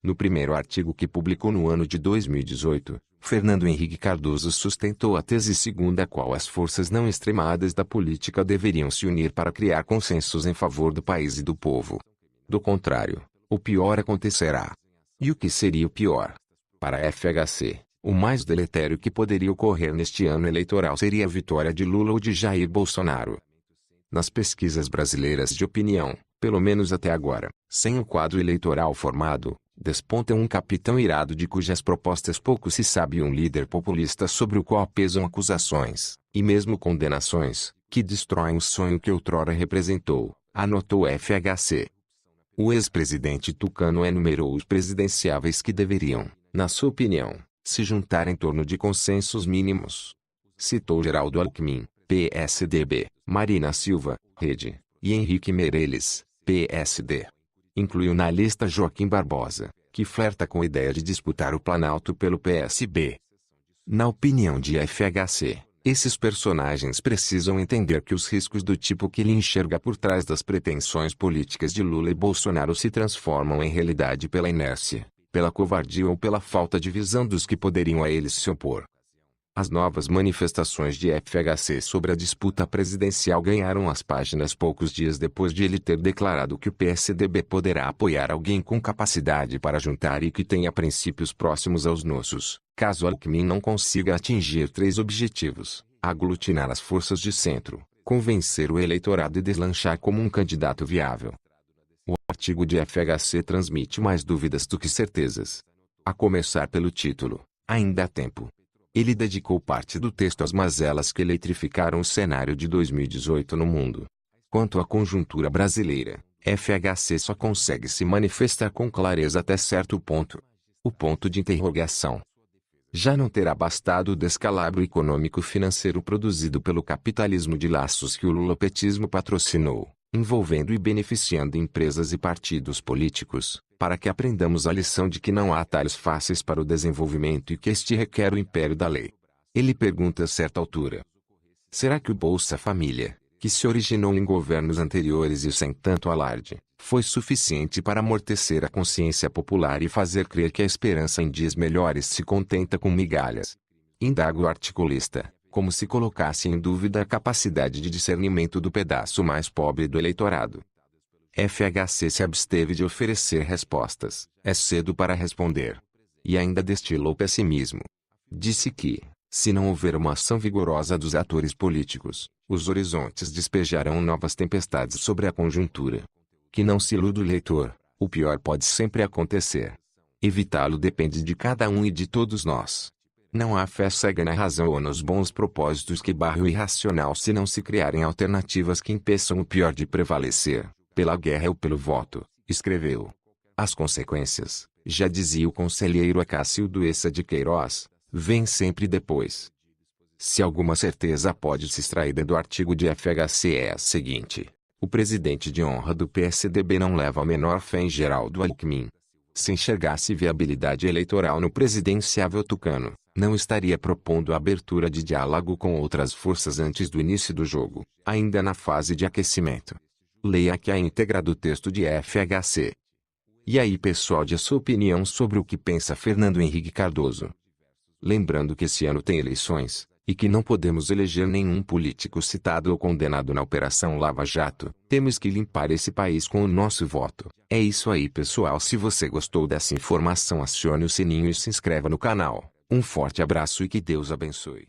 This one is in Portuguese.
No primeiro artigo que publicou no ano de 2018, Fernando Henrique Cardoso sustentou a tese segundo a qual as forças não extremadas da política deveriam se unir para criar consensos em favor do país e do povo. Do contrário, o pior acontecerá. E o que seria o pior? Para a FHC, o mais deletério que poderia ocorrer neste ano eleitoral seria a vitória de Lula ou de Jair Bolsonaro. Nas pesquisas brasileiras de opinião, pelo menos até agora, sem o quadro eleitoral formado, desponta um capitão irado de cujas propostas pouco se sabe e um líder populista sobre o qual pesam acusações, e mesmo condenações, que destroem o sonho que outrora representou, anotou o FHC. O ex-presidente tucano enumerou os presidenciáveis que deveriam, na sua opinião, se juntar em torno de consensos mínimos. Citou Geraldo Alckmin, PSDB, Marina Silva, Rede, e Henrique Meirelles, PSD. Incluiu na lista Joaquim Barbosa, que flerta com a ideia de disputar o Planalto pelo PSB. Na opinião de FHC, esses personagens precisam entender que os riscos do tipo que ele enxerga por trás das pretensões políticas de Lula e Bolsonaro se transformam em realidade pela inércia, pela covardia ou pela falta de visão dos que poderiam a eles se opor. As novas manifestações de FHC sobre a disputa presidencial ganharam as páginas poucos dias depois de ele ter declarado que o PSDB poderá apoiar alguém com capacidade para juntar e que tenha princípios próximos aos nossos, caso Alckmin não consiga atingir 3 objetivos: aglutinar as forças de centro, convencer o eleitorado e deslanchar como um candidato viável. O artigo de FHC transmite mais dúvidas do que certezas. A começar pelo título, Ainda há tempo. Ele dedicou parte do texto às mazelas que eletrificaram o cenário de 2018 no mundo. Quanto à conjuntura brasileira, FHC só consegue se manifestar com clareza até certo ponto. O ponto de interrogação. Já não terá bastado o descalabro econômico-financeiro produzido pelo capitalismo de laços que o lulopetismo patrocinou, envolvendo e beneficiando empresas e partidos políticos, para que aprendamos a lição de que não há atalhos fáceis para o desenvolvimento e que este requer o império da lei. Ele pergunta a certa altura: será que o Bolsa Família, que se originou em governos anteriores e sem tanto alarde, foi suficiente para amortecer a consciência popular e fazer crer que a esperança em dias melhores se contenta com migalhas? Indaga o articulista, como se colocasse em dúvida a capacidade de discernimento do pedaço mais pobre do eleitorado. FHC se absteve de oferecer respostas. É cedo para responder. E ainda destilou pessimismo. Disse que, se não houver uma ação vigorosa dos atores políticos, os horizontes despejarão novas tempestades sobre a conjuntura. Que não se iluda o leitor, o pior pode sempre acontecer. Evitá-lo depende de cada um e de todos nós. Não há fé cega na razão ou nos bons propósitos que barre o irracional se não se criarem alternativas que impeçam o pior de prevalecer, pela guerra ou pelo voto, escreveu. As consequências, já dizia o conselheiro Acácio Eça de Queiroz, vêm sempre depois. Se alguma certeza pode se extrair do artigo de FHC é a seguinte: o presidente de honra do PSDB não leva a menor fé em Geraldo Alckmin. Se enxergasse viabilidade eleitoral no presidenciável tucano, não estaria propondo a abertura de diálogo com outras forças antes do início do jogo, ainda na fase de aquecimento. Leia aqui a íntegra do texto de FHC. E aí, pessoal, de sua opinião sobre o que pensa Fernando Henrique Cardoso. Lembrando que esse ano tem eleições, e que não podemos eleger nenhum político citado ou condenado na Operação Lava Jato, temos que limpar esse país com o nosso voto. É isso aí, pessoal. Se você gostou dessa informação, acione o sininho e se inscreva no canal. Um forte abraço e que Deus abençoe.